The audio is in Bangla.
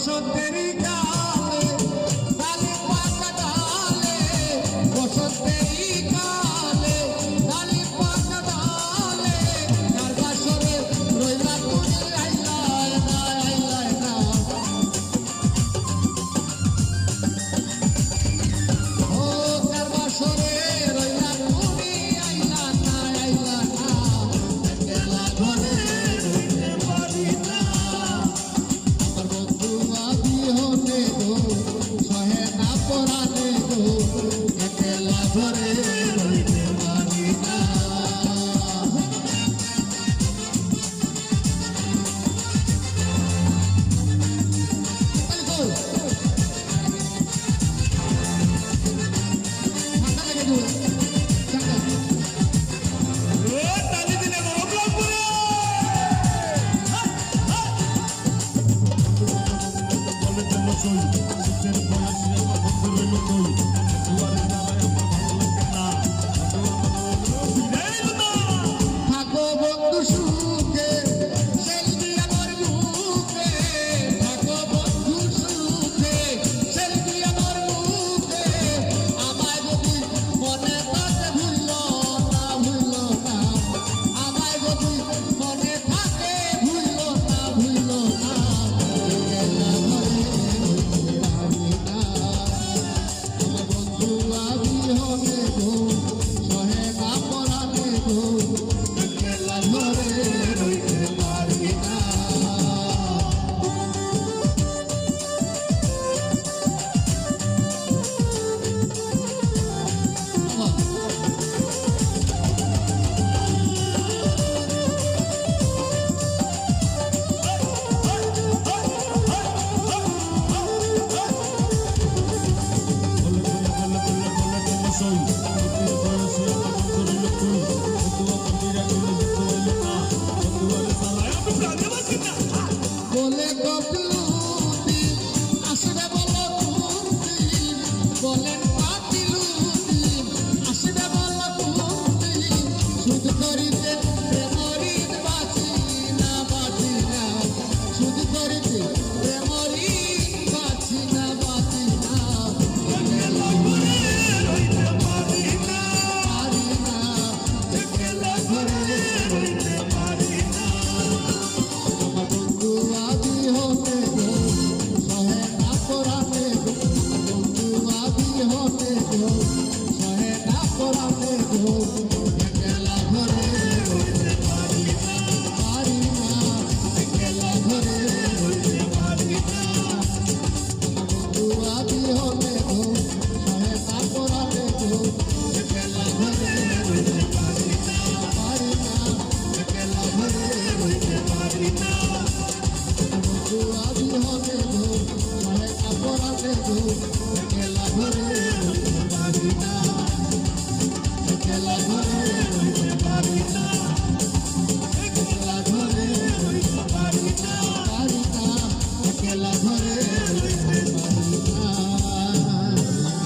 বসন্তেরই কালে ডালে পাকা ডালে বসন্তেরই কালে ডালে পাকা ডালে কার বাসরে রইলা তুমি আইলা না আইলা না ও কার বাসরে রইলা তুমি আইলা না আইলা না একলা ঘরে রইতে পারি না আমার বন্ধু আদি হতে গো সহে না পরানে গো একলা ঘরে রইতে পারি না থাকো বন্ধু সুখে সেলফি আমার মুখে থাকো বন্ধু সুখে সেলফি আমার মুখে আমায় যদি মনে থাকে ভুলল না আমায় যদি মনে থাকে ভুলল না একলা ঘরে রইতে পারি না আমার বন্ধু আদি হবে গো সহে না পরানে গো একলা ঘরে রইতে পারি না বলে কপিলুতি আসবে বলো তুমি বলেন পাতিলুতি আসবে বলো তুমি শুধু করিতে প্রেমরিত বাঁচি না শুধু করিতে প্রেমরিত বাঁচি না একলা ঘরে রইতে পারি না একলা ঘরে রইতে পারি না আমার বন্ধু আদি হতে গো সহে না পরানে গো বন্ধু আদি হতে গো সহে না পরানে গো